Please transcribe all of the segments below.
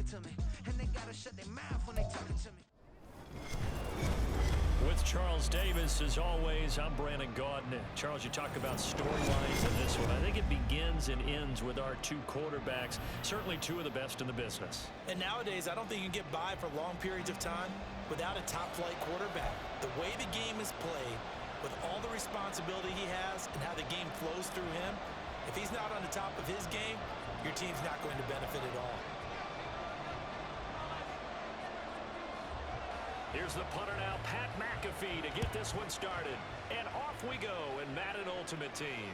talking to me. And they gotta shut their mouth when they talking to me. With Charles Davis, as always, I'm Brandon Gaudin. Charles, you talk about storylines in this one. I think it begins and ends with our two quarterbacks, certainly two of the best in the business. And nowadays, I don't think you can get by for long periods of time without a top-flight quarterback. The way the game is played, with all the responsibility he has and how the game flows through him, if he's not on the top of his game, your team's not going to benefit at all. Here's the punter now, Pat McAfee, to get this one started. And off we go in Madden Ultimate Team.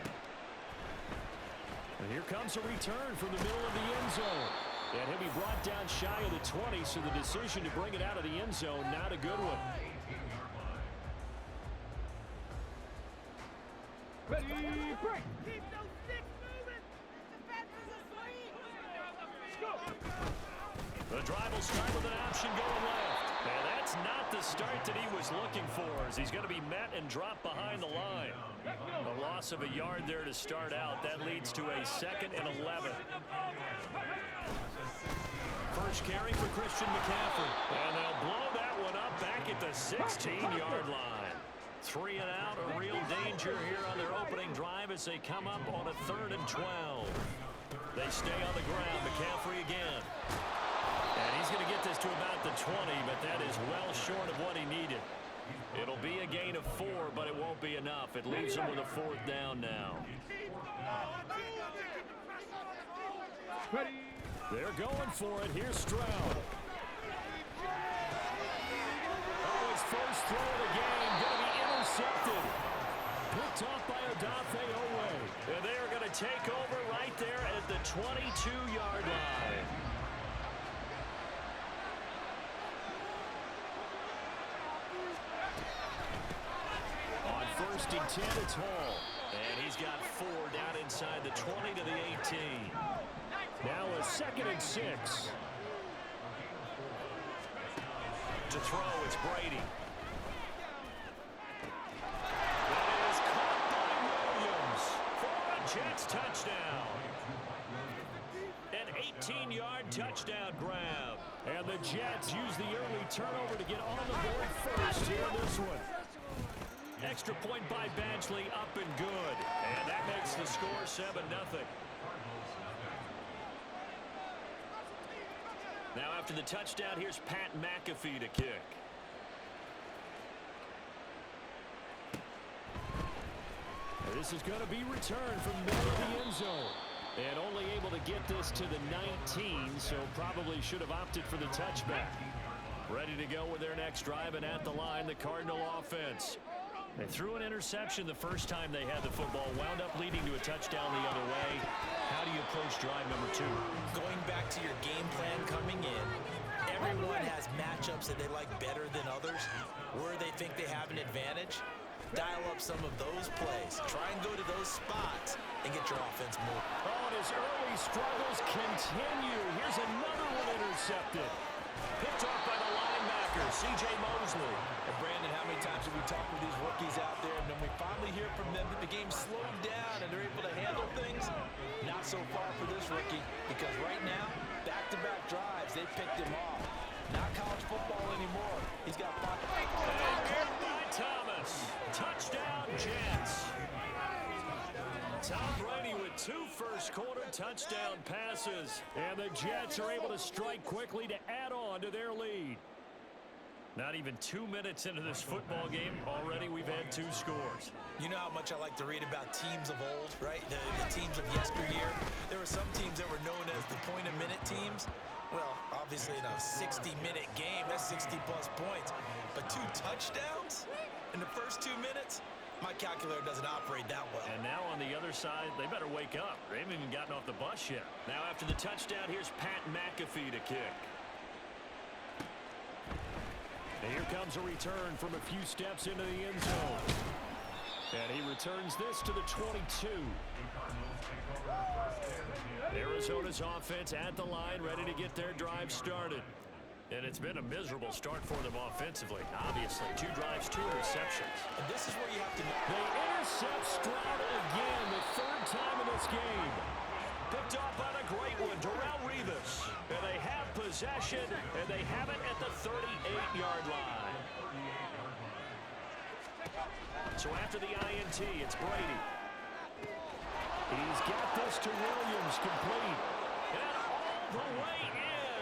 And here comes a return from the middle of the end zone. And he'll be brought down shy of the 20, so the decision to bring it out of the end zone, not a good one. Ready, break! Keep those sticks moving! Defense is asleep! The drive will start with an option going left. And that's not the start that he was looking for, as he's going to be met and dropped behind the line. A loss of a yard there to start out. That leads to a 2nd and 11. First carry for Christian McCaffrey. And they'll blow that one up back at the 16-yard line. 3 and out, a real danger here on their opening drive as they come up on a 3rd and 12. They stay on the ground. McCaffrey again. And he's going to get this to about the 20, but that is well short of what he needed. It'll be a gain of 4, but it won't be enough. It leaves him with a 4th down now. They're going for it. Here's Stroud. Oh, his first throw of the game going to be intercepted. Picked off by Odafe Oweh. And they are going to take over right there at the 22-yard line. On 1st and 10, it's Hall. And he's got 4 down inside the 20 to the 18. Now a 2nd and 6. To throw, it's Brady. That is caught by Williams for a Jets touchdown. An 18-yard touchdown grab. And the Jets use the early turnover to get on the board first here in this one. Extra point by Badgley, up and good. And that makes the score 7-0. Now after the touchdown, here's Pat McAfee to kick. This is going to be returned from middle of the end zone. And only able to get this to the 19, so probably should have opted for the touchback. Ready to go with their next drive, and at the line, the Cardinal offense. They threw an interception the first time they had the football, wound up leading to a touchdown the other way. How do you approach drive number 2? Going back to your game plan coming in, everyone has matchups that they like better than others, where they think they have an advantage. Dial up some of those plays. Try and go to those spots and get your offense moving. Oh, and his early struggles continue. Here's another one intercepted. Picked off by the linebacker, C.J. Mosley. And Brandon, how many times have we talked with these rookies out there, and then we finally hear from them that the game slowed down and they're able to handle things? Not so far for this rookie, because right now, back-to-back drives, they picked him off. Not college football anymore. He's got 5. And caught by Thomas. Touchdown, Jets. Tom Brady with 2 first-quarter touchdown passes. And the Jets are able to strike quickly to add on to their lead. Not even 2 minutes into this football game, already we've had 2 scores. You know how much I like to read about teams of old, right? The teams of yesteryear. There were some teams that were known as the point-a-minute teams. Well, obviously in a 60-minute game, that's 60-plus points. But 2 touchdowns in the first 2 minutes? My calculator doesn't operate that well. And now on the other side, they better wake up. They haven't even gotten off the bus yet. Now after the touchdown, here's Pat McAfee to kick. And here comes a return from a few steps into the end zone. And he returns this to the 22. Arizona's offense at the line, ready to get their drive started. And it's been a miserable start for them offensively. Obviously, 2 drives, 2 interceptions. And this is where you have to know. They intercept Stroud again, the 3rd time in this game. Picked Picked off on a great one, Darrelle Revis. And they have possession, and they have it at the 38-yard line. So after the INT, it's Brady. He's got this to Williams, complete. And all the way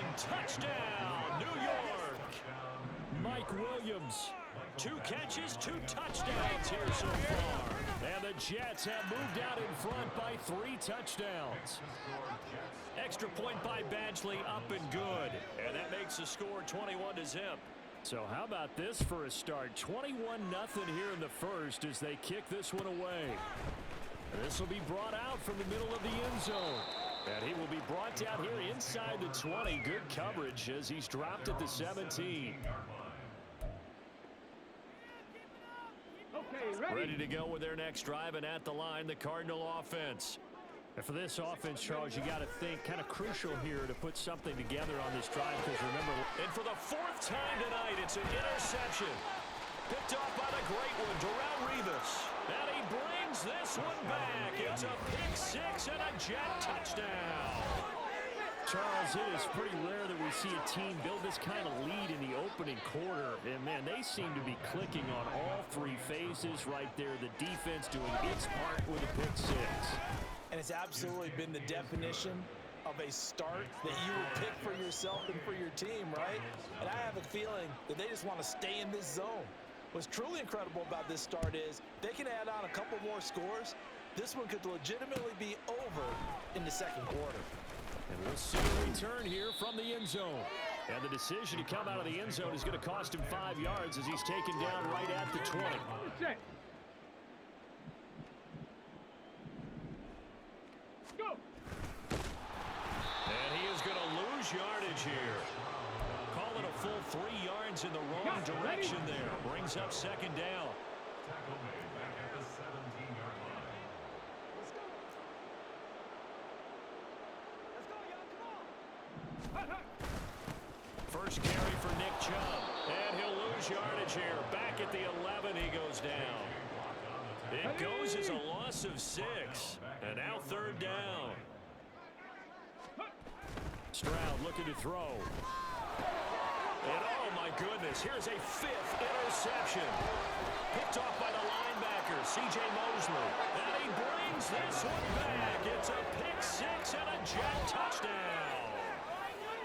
in. Touchdown, New York. Mike Williams. 2 catches, 2 touchdowns here so far. And the Jets have moved out in front by 3 touchdowns. Extra point by Badgley, up and good. And that makes the score 21-0. So how about this for a start? 21-0 here in the first as they kick this one away. This will be brought out from the middle of the end zone. And he will be brought down here inside the 20. Good coverage as he's dropped at the 17. Okay, Ready to go with their next drive, and at the line, the Cardinal offense. And for this offense, Charles, you got to think kind of crucial here to put something together on this drive, because remember, and for the 4th time tonight, it's an interception. Picked off by the great one, Darrelle Revis. And he brings this one back. It's a pick 6 and a Jet touchdown. Charles, it is pretty rare that we see a team build this kind of lead in the opening quarter. And, man, they seem to be clicking on all 3 phases right there. The defense doing its part with a pick 6. And it's absolutely been the definition of a start that you would pick for yourself and for your team, right? And I have a feeling that they just want to stay in this zone. What's truly incredible about this start is they can add on a couple more scores. This one could legitimately be over in the second quarter. And we'll see a return here from the end zone. And the decision to come out of the end zone is going to cost him 5 yards as he's taken down right at the 20. Go. And he is going to lose yardage here. Call it a full 3 yards in the wrong direction there. Brings up second down. First carry for Nick Chubb. And he'll lose yardage here. Back at the 11, he goes down. It goes as a loss of 6. And now 3rd down. Stroud looking to throw. And oh my goodness, here's a 5th interception. Picked off by the linebacker, C.J. Mosley. And he brings this one back. It's a pick 6 and a Jet touchdown.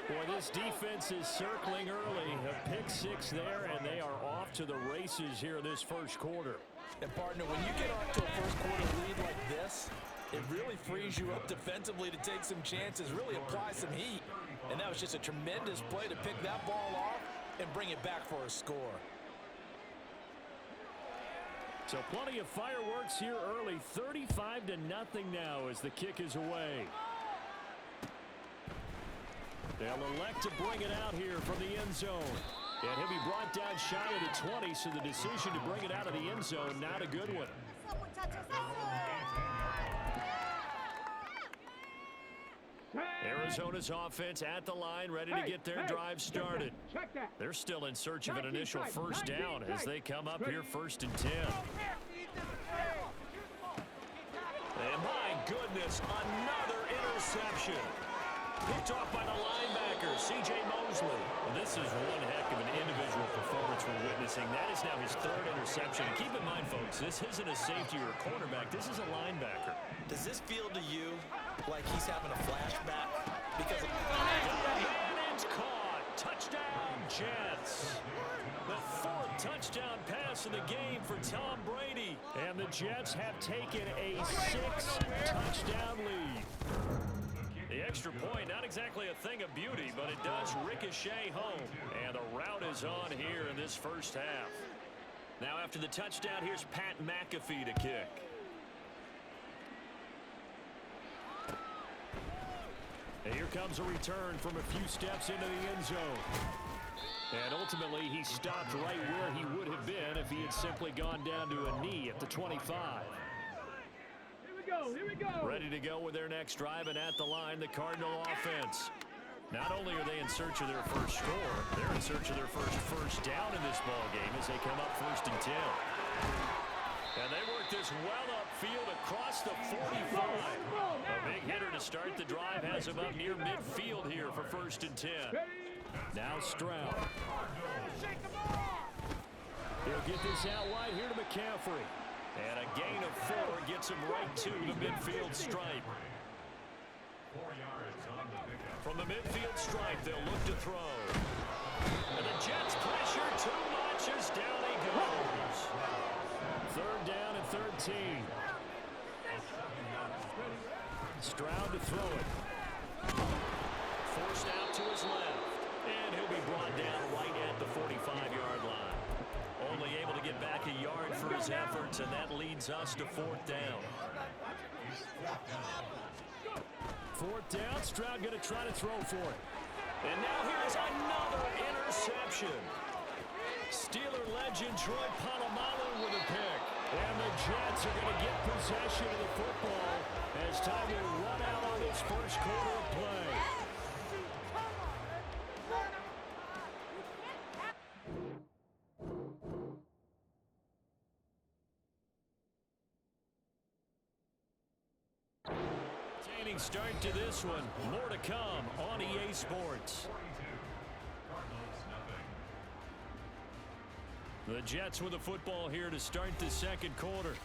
Boy, this defense is circling early. A pick 6 there, and they are off to the races here this first quarter. And partner, when you get off to a first quarter lead like this, it really frees you up defensively to take some chances, really apply some heat. And that was just a tremendous play to pick that ball off and bring it back for a score. So plenty of fireworks here early. 35-0 now as the kick is away. They'll elect to bring it out here from the end zone. And he'll be brought down shy of the 20, so the decision to bring it out of the end zone, not a good one. Arizona's offense at the line, ready to get their drive started. They're still in search of an initial first down as they come up here 1st and 10. And my goodness, another interception. Picked off by the linebacker, C.J. Mosley. Well, this is one heck of an individual performance we're witnessing. That is now his 3rd interception. Keep in mind, folks, this isn't a safety or a cornerback. This is a linebacker. Does this feel to you like he's having a flashback? Because And it's caught. Touchdown, Jets. The 4th touchdown pass of the game for Tom Brady. And the Jets have taken a 6-touchdown lead. The extra point, not exactly a thing of beauty, but it does ricochet home. And the route is on here in this first half. Now after the touchdown, here's Pat McAfee to kick. And here comes a return from a few steps into the end zone. And ultimately, he stopped right where he would have been if he had simply gone down to a knee at the 25. Here we go. Ready to go with their next drive, and at the line, the Cardinal offense. Not only are they in search of their first score, they're in search of their first down in this ball game as they come up 1st and 10. And they work this well upfield across the 45. A big hitter to start the drive has him up near midfield here for 1st and 10. Now Stroud. He'll get this out wide here to McCaffrey. And a gain of 4 gets him right to the midfield stripe. From the midfield stripe, they'll look to throw. And the Jets pressure too much as down he goes. 3rd down and 13. Stroud to throw it. Forced out to his left. And he'll be brought down right at the 45-yard line. Only able to get back a yard for his efforts, and that leads us to 4th down. 4th down, Stroud going to try to throw for it. And now here's another interception. Steeler legend Troy Polamalu with a pick. And the Jets are going to get possession of the football as time will run out on this first quarter of play. Start to this one. More to come on EA Sports. The Jets with the football here to start the second quarter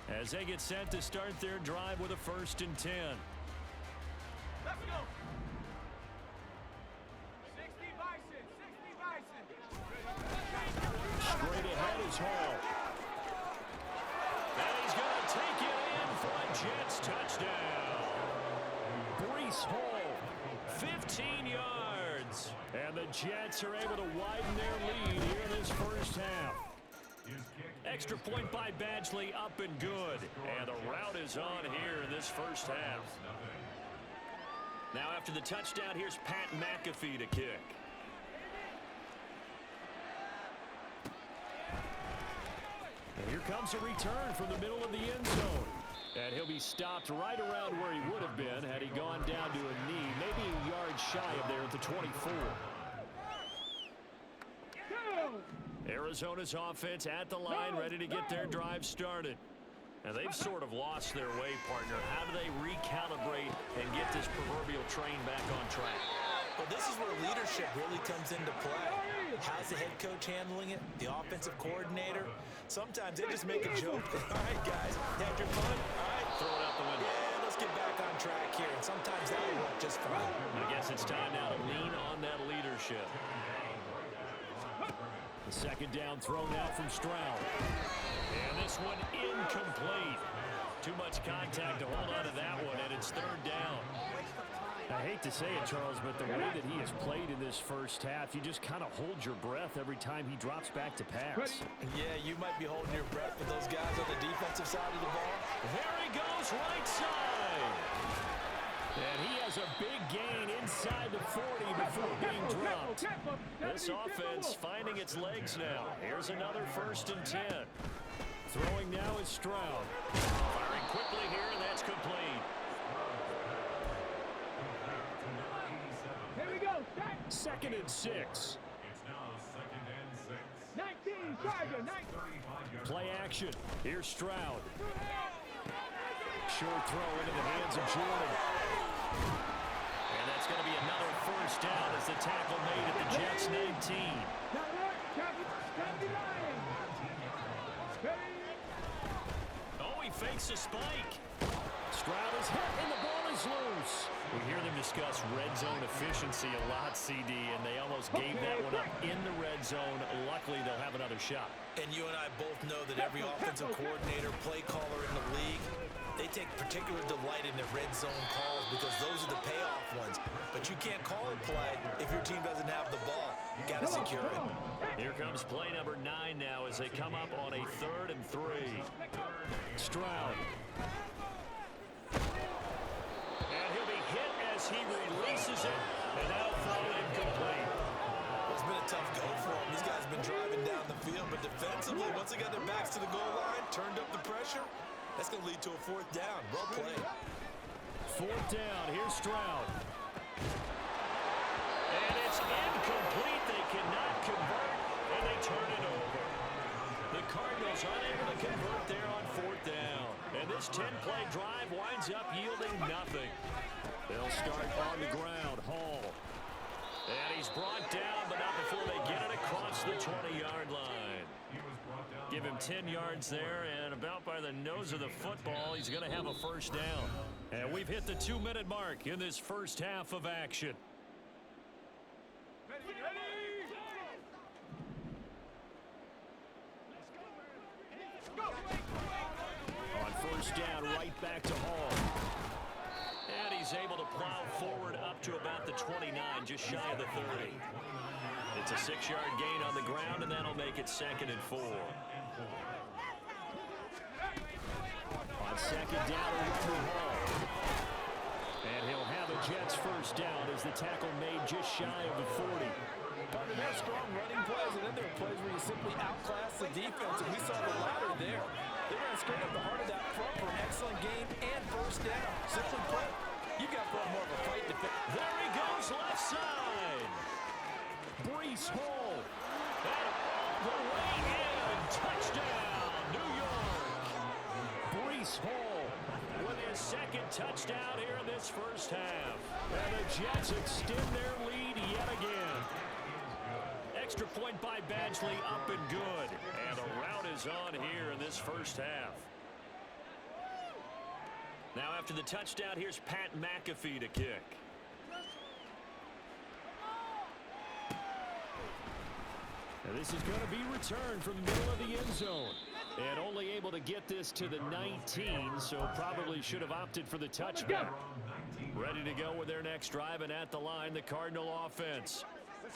as they get set to start their drive with a 1st and 10. Let's go. 60 Bison, 60 Bison. Straight ahead is Hall. And he's going to take it in for a Jets touchdown. Breece Hall, 15 yards. And the Jets are able to widen their lead here in this first half. Extra point by Badgley, up and good. And the route is on here in this first half. Now after the touchdown, here's Pat McAfee to kick. And here comes a return from the middle of the end zone. And he'll be stopped right around where he would have been had he gone down to a knee, maybe a yard shy of there at the 24. Arizona's offense at the line, ready to get their drive started. And they've sort of lost their way, partner. How do they recalibrate and get this proverbial train back on track? Well, this is where leadership really comes into play. How's the head coach handling it? The offensive coordinator? Sometimes they just make a joke. All right, guys, had your fun? All right. Throw it out the window. Yeah, let's get back on track here. And sometimes that'll work just fine. I guess it's time now to lean on that leadership. The 2nd down throw now from Stroud. And this one incomplete. Too much contact to hold on to that one, and it's 3rd down. I hate to say it, Charles, but the way that he has played in this first half, you just kind of hold your breath every time he drops back to pass. Yeah, you might be holding your breath with those guys on the defensive side of the ball. There he goes, right side. And he has a big gain inside the 40 before being dropped. This offense finding its legs now. Here's another 1st and 10. Throwing now is Stroud. Firing quickly here, and that's complete. Here we go. 2nd and 6. It's now 2nd and 6. 19, Charger, 19. Play action. Here's Stroud. Short throw into the hands of Jordan. And that's going to be another 1st down as the tackle made at the Jets 19. Now look, Copy line. Oh, he fakes a spike. Stroud is hit and the ball is loose. We hear them discuss red zone efficiency a lot, CD, and they almost gave that one up in the red zone. Luckily, they'll have another shot. And you and I both know that every offensive coordinator, play caller in the league, they take particular delight in the red zone calls because those are the payoff ones. But you can't call a play if your team doesn't have the ball. You got to secure it. Here comes play number 9 now as they come up on a 3rd and 3. Stroud. And he'll be hit as he releases it, and that'll throw incomplete. It's been a tough go for them. These guys have been driving down the field, but defensively, once they got their backs to the goal line, turned up the pressure, that's going to lead to a 4th down. Well played. 4th down. Here's Stroud. And it's incomplete. They cannot convert, and they turn it over. The the Cardinals unable to convert there on 4th down. And this 10-play drive winds up yielding nothing. They'll start on the ground. Hall. And he's brought down, but not before they get it across the 20-yard line. Give him 10 yards there, and about by the nose of the football, he's going to have a first down. And we've hit the 2-minute mark in this first half of action. On first down, right back to Hall. And he's able to plow forward up to about the 29, just shy of the 30. It's a 6-yard gain on the ground, and that'll make it 2nd and 4. On 2nd down, Hall. And he'll have a Jets first down as the tackle made just shy of the 40. There are strong running plays, and then there are plays where you simply outclass the defense, and we saw the latter there. They ran straight up the heart of that front for an excellent game and first down. Simply put, you've got to put more of a fight to fit. There he goes, left side. Breece Hall. And all the way in. Touchdown, New York. Breece Hall with his 2nd touchdown here in this first half. And the Jets extend their lead yet again. Extra point by Badgley, up and good. And the route is on here in this first half. Now after the touchdown, here's Pat McAfee to kick. Now this is going to be returned from the middle of the end zone. And only able to get this to the 19, so probably should have opted for the touchback. Ready to go with their next drive, and at the line, the Cardinal offense.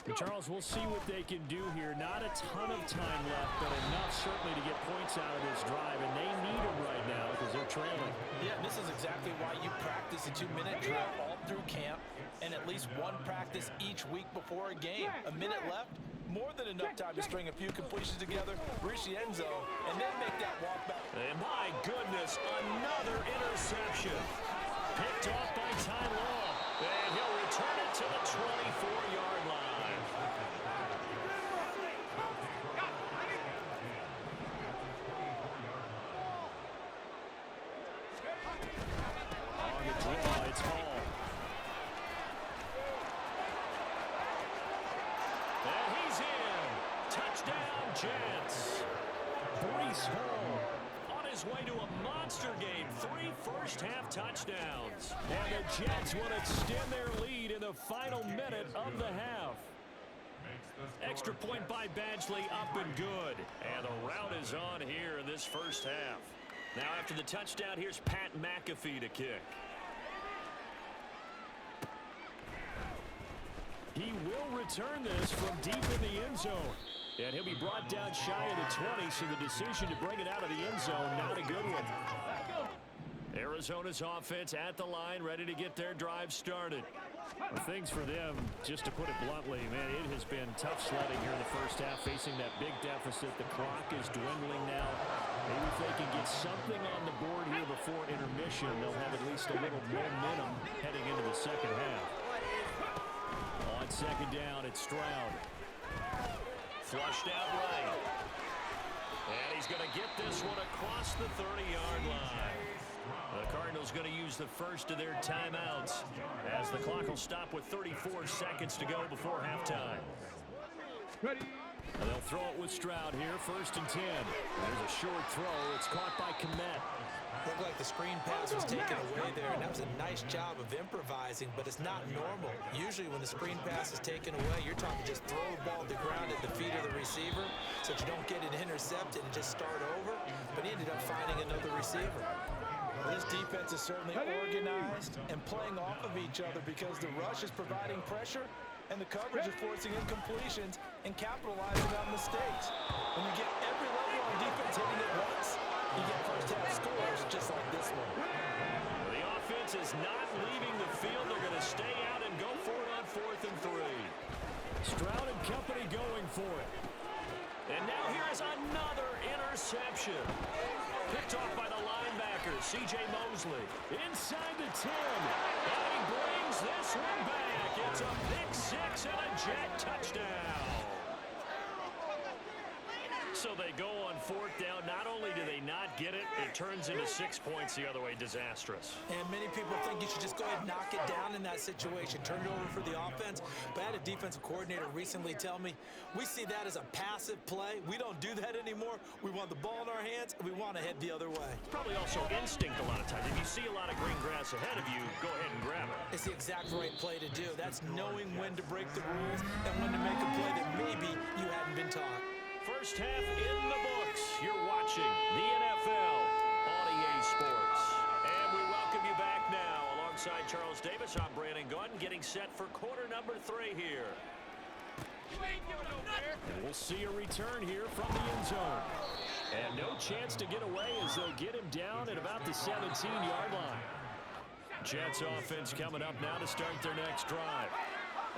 And Charles, we'll see what they can do here. Not a ton of time left, but enough certainly to get points out of this drive, and they need them right now because they're trailing. Yeah, this is exactly why you practice a 2-minute drill all through camp and at least one practice each week before a game. A minute left, more than enough time to string a few completions together, reach the end zone, and then make that walk back. And my goodness, another interception. Picked off by Ty Law, and he'll return it to the 24-yard line. On the draw, it's Hall. And he's in. Touchdown, Jets. Breece Hall on his way to a monster game. 3 first-half touchdowns. And the Jets will extend their lead in the final minute of the half. Extra point by Badgley, up and good. And the route is on here in this first half. Now after the touchdown, here's Pat McAfee to kick. He will return this from deep in the end zone. And he'll be brought down shy of the 20, so the decision to bring it out of the end zone, not a good one. Arizona's offense at the line, ready to get their drive started. Well, things for them, just to put it bluntly, man, it has been tough sledding here in the first half, facing that big deficit. The clock is dwindling now. Maybe if they can get something on the board here before intermission, they'll have at least a little momentum heading into the second half. On 2nd down, it's Stroud. Flushed out right. And he's going to get this one across the 30-yard line. The Cardinals going to use the first of their timeouts as the clock will stop with 34 seconds to go before halftime. Ready. And they'll throw it with Stroud here, 1st and 10. There's a short throw. It's caught by Kmet. Looked like the screen pass was taken away there, and that was a nice job of improvising, but it's not normal. Usually when the screen pass is taken away, you're trying to just throw the ball to the ground at the feet of the receiver so that you don't get it intercepted and just start over, but he ended up finding another receiver. Well, this defense is certainly organized and playing off of each other because the rush is providing pressure and the coverage is forcing incompletions and capitalizing on mistakes. When you get every level on defense hitting at once, you get first-half scores just like this one. The offense is not leaving the field. They're going to stay out and go for it on 4th and 3. Stroud and company going for it. And now here is another interception. Picked off by the linebacker, C.J. Mosley. Inside the 10. And he brings this one back. It's a pick 6 and a Jet touchdown. So they go on fourth down. Not only do they not get it, it turns into 6 points the other way. Disastrous. And many people think you should just go ahead and knock it down in that situation. Turn it over for the offense. But I had a defensive coordinator recently tell me, we see that as a passive play. We don't do that anymore. We want the ball in our hands, and we want to head the other way. Probably also instinct a lot of times. If you see a lot of green grass ahead of you, go ahead and grab it. It's the exact right play to do. That's knowing when to break the rules and when to make a play that maybe you hadn't been taught. First half in the books. You're watching the NFL on EA Sports. And we welcome you back now. Alongside Charles Davis, I'm Brandon Gaudin, getting set for quarter number 3 here. And we'll see a return here from the end zone. And no chance to get away as they'll get him down at about the 17-yard line. Jets offense coming up now to start their next drive.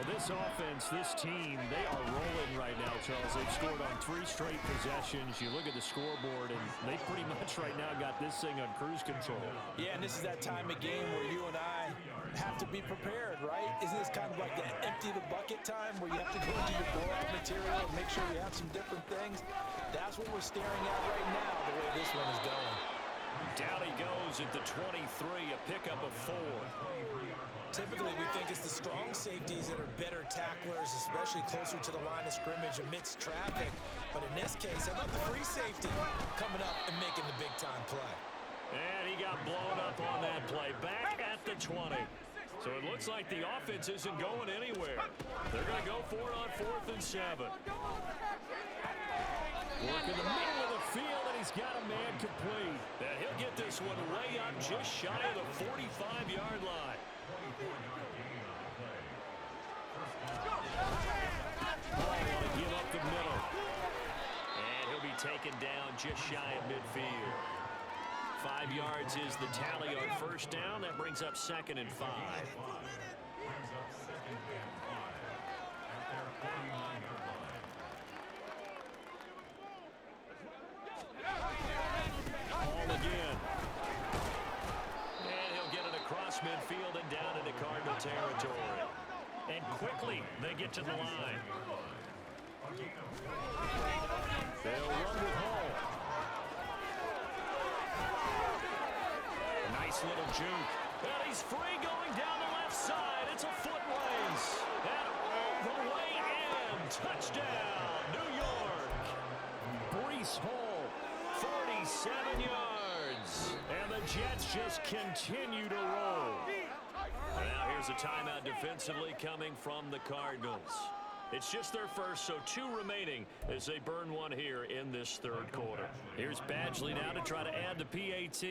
This offense, this team, they are rolling right now, Charles. They've scored on 3 straight possessions. You look at the scoreboard, and they pretty much right now got this thing on cruise control. Yeah, and this is that time of game where you and I have to be prepared, right? Isn't this kind of like the empty the bucket time where you have to go into your blowout material and make sure you have some different things? That's what we're staring at right now, the way this one is going. Down he goes at the 23, a pickup of 4. Typically, we think it's the strong safeties that are better tacklers, especially closer to the line of scrimmage amidst traffic. But in this case, I love the free safety coming up and making the big-time play. And he got blown up on that play. Back at the 20. So it looks like the offense isn't going anywhere. They're going to go for it on 4th and 7. Work in the middle of the field, and he's got a man complete. And he'll get this one way up just shy of the 45-yard line. Ball want to give up the middle. And he'll be taken down just shy of midfield. 5 yards is the tally on first down. That brings up 2nd and 5. Ball again. And he'll get it across midfield and down into Cardinal territory. And quickly, they get to the line. They'll run with Hall. Nice little juke. And he's free going down the left side. It's a foot race. And all the way in. Touchdown, New York. Breece Hall, 47 yards. And the Jets just continue to roll. Now here's a timeout defensively coming from the Cardinals. It's just their first, so 2 remaining as they burn one here in this 3rd quarter. Here's Badgley now to try to add the PAT.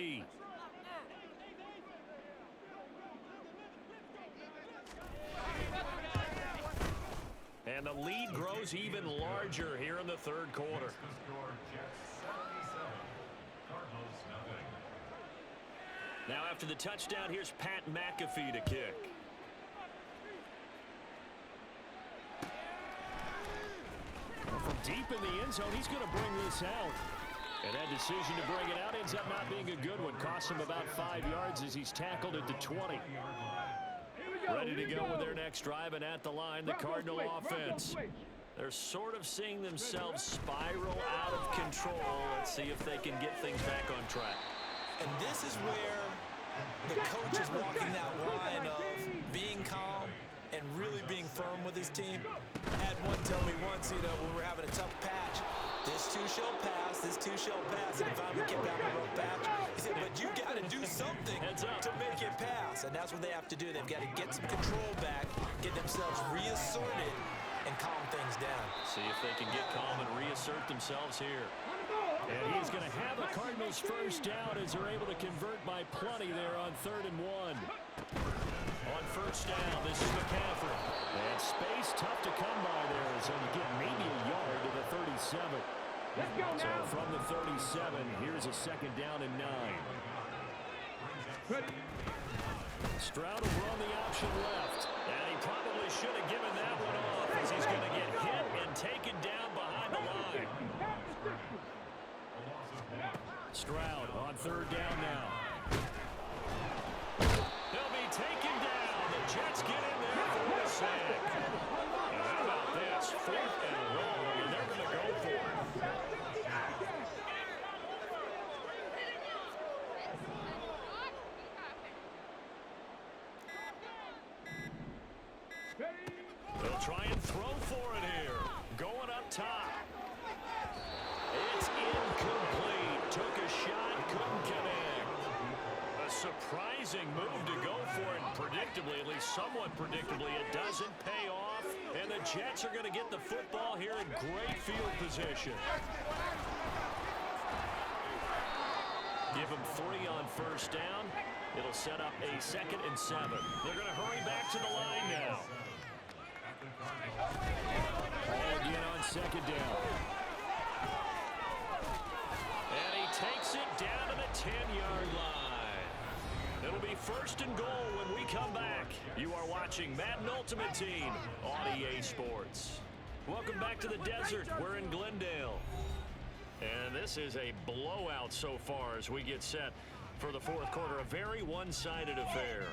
And the lead grows even larger here in the 3rd quarter. Now after the touchdown, here's Pat McAfee to kick. From deep in the end zone, he's going to bring this out. And that decision to bring it out ends up not being a good one. Costs him about 5 yards as he's tackled at the 20. Ready to go with their next drive, and at the line, the Cardinal offense. They're sort of seeing themselves spiral out of control. Let's see if they can get things back on track. And this is where the coach is walking that line of being calm and really being firm with his team. I had one tell me once, when we're having a tough patch, this too shall pass, this too shall pass. And if I would get down the road patch, he said, but you got to do something to make it pass. And that's what they have to do. They've got to get some control back, get themselves reasserted, and calm things down. See if they can get calm and reassert themselves here. And he's going to have a Cardinals first down as they're able to convert by plenty there on 3rd and 1. On first down, this is McCaffrey. And space tough to come by there as they get maybe a yard to the 37. So from the 37, here's a 2nd down and 9. Stroud will run the option left. And he probably should have given that one off as he's going to get hit and taken down behind the line. Stroud on 3rd down now. He'll be taken down. The Jets get in there for the sack. And how about this? 4th and long, and they're going to go for it. try and throw for it here. Going up top. It's incomplete. Took a shot, couldn't connect. A surprising move to go for it. Predictably, at least somewhat predictably, it doesn't pay off. And the Jets are going to get the football here in great field position. Give them 3 on first down. It'll set up a 2nd and 7. They're going to hurry back to the line now. Ball again on 2nd down. And he takes it down to the 10-yard line. It'll be 1st and goal when we come back. You are watching Madden Ultimate Team on EA Sports. Welcome back to the desert. We're in Glendale. And this is a blowout so far as we get set for the 4th quarter. A very one-sided affair.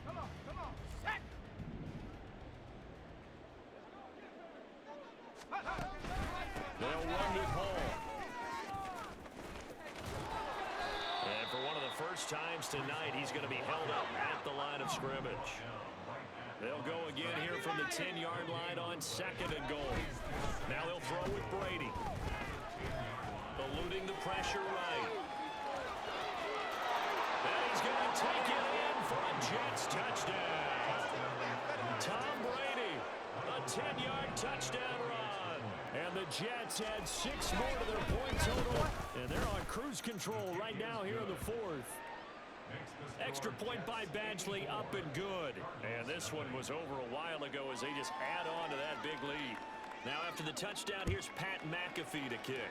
Come on, set. They'll run it home. And for one of the first times tonight, he's going to be held up at the line of scrimmage. They'll go again here from the 10-yard line on 2nd and goal. Now they'll throw with Brady. Eluding the pressure right. And he's going to take it in for a Jets touchdown. Tom Brady, a 10-yard touchdown run. And the Jets add 6 more to their point total. And they're on cruise control right now here in the 4th. Extra point by Badgley, up and good. And this one was over a while ago as they just add on to that big lead. Now after the touchdown, here's Pat McAfee to kick.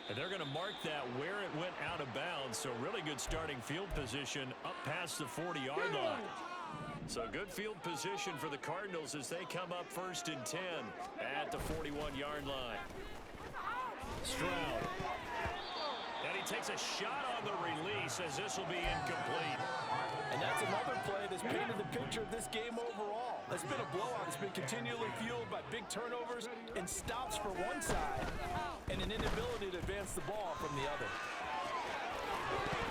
And they're going to mark that where it went out of bounds. So really good starting field position up past the 40-yard line. So good field position for the Cardinals as they come up 1st and 10 at the 41-yard line. Stroud. And he takes a shot on the release as this will be incomplete. And that's another play that's painted the picture of this game overall. It's been a blowout. It's been continually fueled by big turnovers and stops for one side and an inability to advance the ball from the other.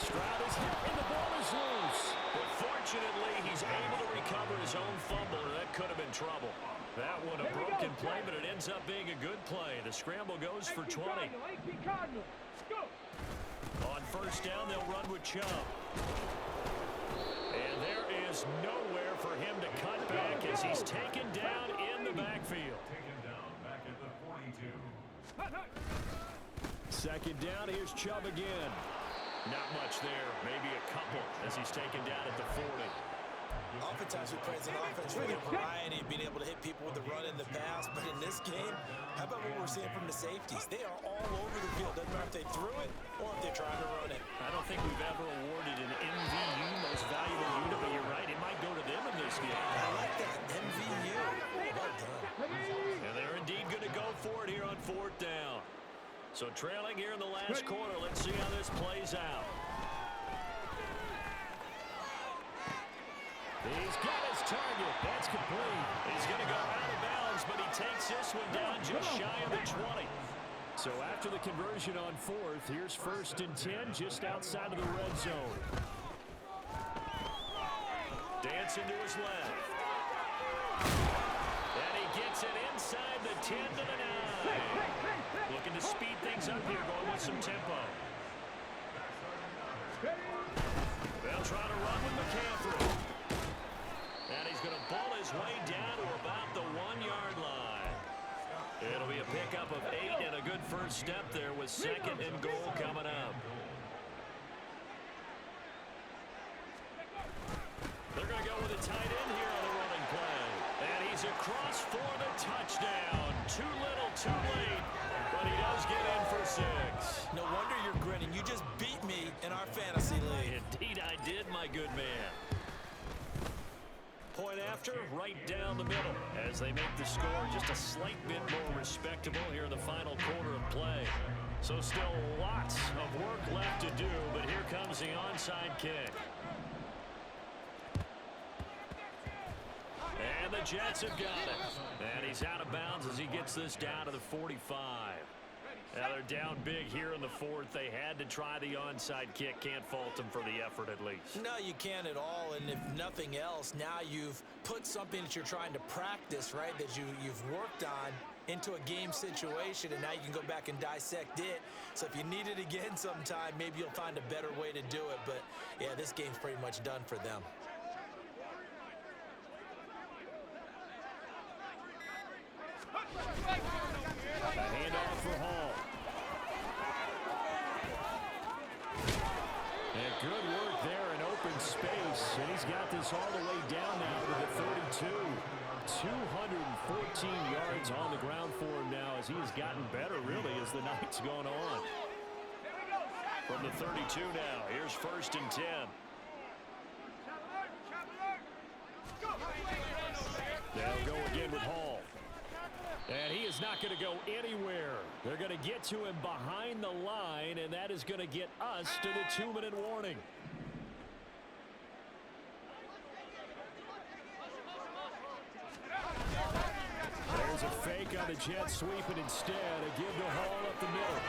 Stroud is hit and the ball is loose. But fortunately, he's able to recover his own fumble, or that could have been trouble. That one a broken play, but it ends up being a good play. The scramble goes for 20. On 1st down, they'll run with Chubb. And there is nowhere for him to cut back as he's taken down in the backfield. Taken down back at the 42. 2nd down, here's Chubb again. Not much there, maybe a couple as he's taken down at the 40. Oftentimes we praise an offense for their variety of being able to hit people with the run and the pass, but in this game, how about what we're seeing from the safeties? They are all over the field. Doesn't matter if they threw it or if they're trying to run it. I don't think we've ever awarded an MVU, most valuable unit, but you're right, it might go to them in this game. I like that, MVU. Well done. And they're indeed going to go for it here on 4th down. So trailing here in the last quarter, let's see how this plays out. He's got his target. That's complete. He's going to go out of bounds, but he takes this one down just shy of the 20. So after the conversion on 4th, here's 1st and 10 just outside of the red zone. Dancing to his left. And he gets it inside the 10 to the 9. Looking to speed things up here, going with some tempo. They'll try to run with McCaffrey. And he's going to ball his way down to about the 1-yard line. It'll be a pickup of 8 and a good first step there with 2nd and goal coming up. They're going to go with a tight end here on the running play. And he's across for the touchdown. Too little, too late. But he does get in for 6. No wonder you're grinning. You just beat me in our fantasy league. Indeed I did, my good man. Point after, right down the middle as they make the score just a slight bit more respectable here in the final quarter of play. So still lots of work left to do, but here comes the onside kick. And the Jets have got it. And he's out of bounds as he gets this down to the 45. Now they're down big here in the fourth. They had to try the onside kick. Can't fault them for the effort at least. No, you can't at all. And if nothing else, now you've put something that you're trying to practice, right, that you've worked on into a game situation, and now you can go back and dissect it. So if you need it again sometime, maybe you'll find a better way to do it. But, yeah, this game's pretty much done for them. A handoff for Hall. And good work there in open space. And he's got this all the way down now to the 32. 214 yards on the ground for him now as he has gotten better, really, as the night's gone on. From the 32 now, here's 1st and 10. They'll go again with Hall. And he is not going to go anywhere. They're going to get to him behind the line, and that is going to get us to the 2-minute warning. There's a fake on the jet sweep, and instead a give to Hall up the middle.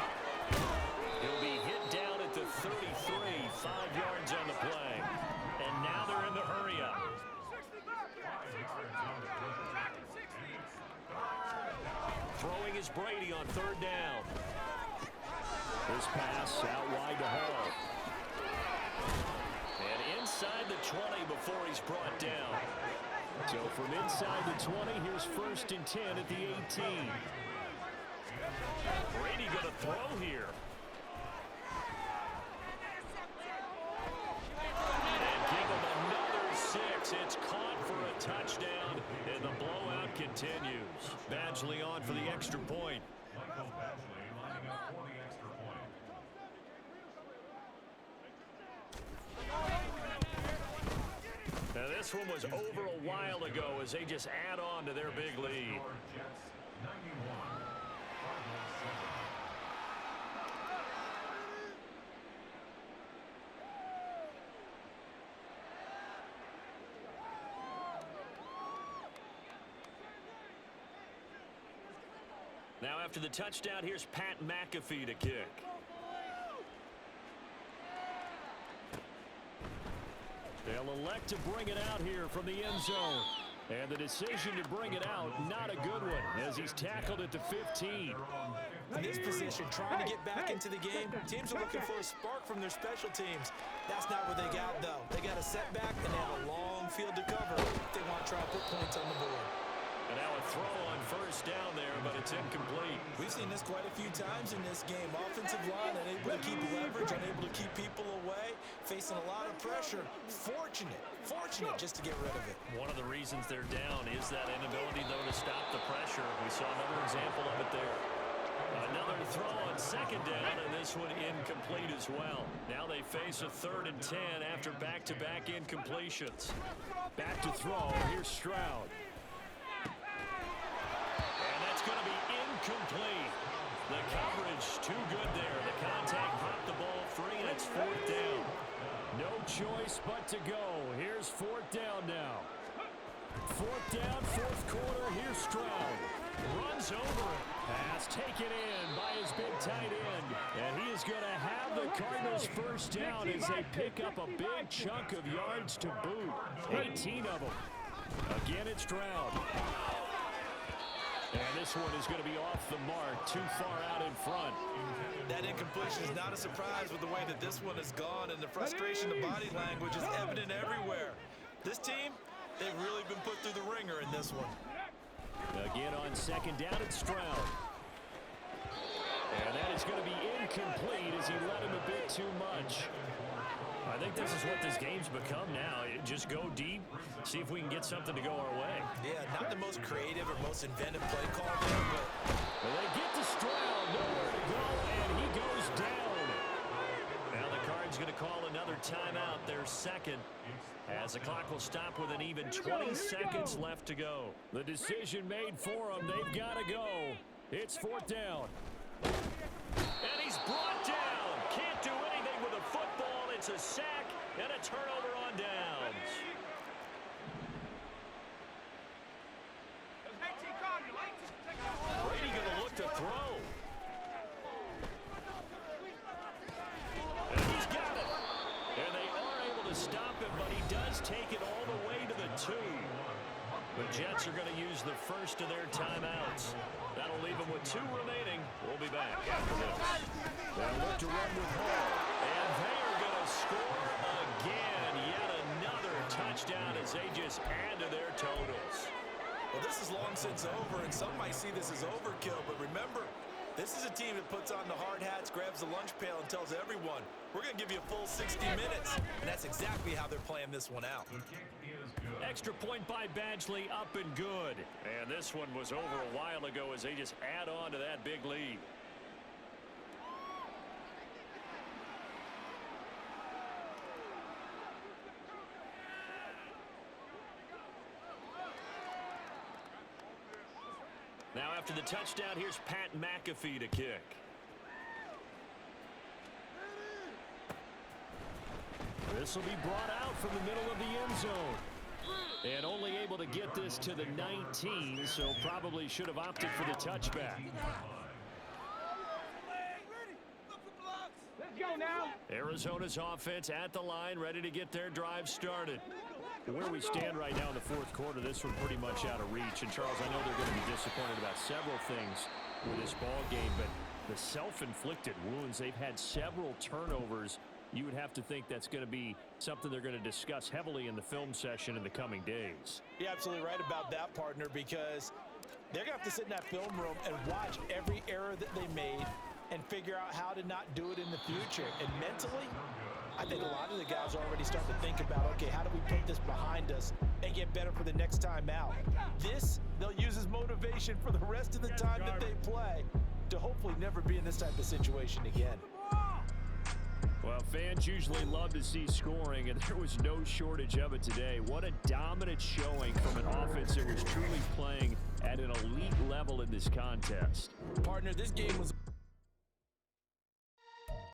He'll be hit down at the 33, 5 yards on the play. And now they're in the hurry-up. Throwing is Brady on 3rd down. This pass out wide to Hall. And inside the 20 before he's brought down. So from inside the 20, here's 1st and 10 at the 18. Brady going to throw here. And give him another 6. It's caught for a touchdown, and the blowout continues. Badgley on for the extra point. Michael Badgley lining up for the extra point. Now this one was over a while ago as they just add on to their big lead. Jets 91. Cardinals 7. Now after the touchdown, here's Pat McAfee to kick. They'll elect to bring it out here from the end zone. And the decision to bring it out, not a good one, as he's tackled at the 15. In this position, trying to get back into the game, teams are looking for a spark from their special teams. That's not what they got, though. They got a setback, and they have a long field to cover if they want to try to put points on the board. And now a throw on 1st down there, but it's incomplete. We've seen this quite a few times in this game. Offensive line unable to keep leverage, unable to keep people away, facing a lot of pressure. Fortunate just to get rid of it. One of the reasons they're down is that inability, though, to stop the pressure. We saw another example of it there. Another throw on 2nd down, and this one incomplete as well. Now they face a 3rd and 10 after back-to-back incompletions. Back to throw. Here's Stroud. And that's going to be incomplete. The coverage too good there. The contact popped the ball free, and it's 4th down. No choice but to go. Here's 4th down now. 4th down, 4th quarter. Here's Stroud. Runs over it. Pass taken in by his big tight end. And he is going to have the Cardinals 1st down as they pick up a big chunk of yards to boot. 18 of them. Again, it's Stroud. And this one is going to be off the mark, too far out in front. That incompletion is not a surprise with the way that this one has gone, and the frustration of body language is evident everywhere. This team, they've really been put through the ringer in this one. Again on 2nd down, it's Stroud. And that is going to be incomplete as he let him a bit too much. I think this is what this game's become now. Just go deep, see if we can get something to go our way. Yeah, not the most creative or most inventive play call there, but... Well, they get to Stroud, nowhere to go, and he goes down. Now the Cards going to call another timeout, their 2nd, as the clock will stop with an even 20 seconds left to go. The decision made for them. They've got to go. It's 4th down. And he's brought down. Can't do anything with a football. It's a sack and a turnover on downs. Brady going to look to throw. to stop him, but he does take it all the way to the 2. The Jets are going to use the first of their timeouts. That'll leave them with 2 remaining. We'll be back after this. They'll look to run with Hall. And they are going to score again. Yet another touchdown as they just add to their totals. Well, this is long since over, and some might see this as overkill, but remember, this is a team that puts on the hard hats, grabs the lunch pail, and tells everyone, we're going to give you a full 60 minutes. And that's exactly how they're playing this one out. The kick is good. Extra point by Badgley, up and good. And this one was over a while ago as they just add on to that big lead. Now after the touchdown, here's Pat McAfee to kick. This will be brought out from the middle of the end zone. And only able to get this to the 19, so probably should have opted for the touchback. Let's go now. Arizona's offense at the line, ready to get their drive started. Where we stand right now in the fourth quarter, this one pretty much out of reach. And, Charles, I know they're going to be disappointed about several things with this ball game, but the self-inflicted wounds, they've had several turnovers. You would have to think that's going to be something they're going to discuss heavily in the film session in the coming days. You're absolutely right about that, partner, because they're going to have to sit in that film room and watch every error that they made and figure out how to not do it in the future. And mentally, I think a lot of the guys are already starting to think about, okay, how do we put this behind us and get better for the next time out? This, they'll use as motivation for the rest of the time that they play to hopefully never be in this type of situation again. Well, fans usually love to see scoring, and there was no shortage of it today. What a dominant showing from an offense that was truly playing at an elite level in this contest. Partner, this game was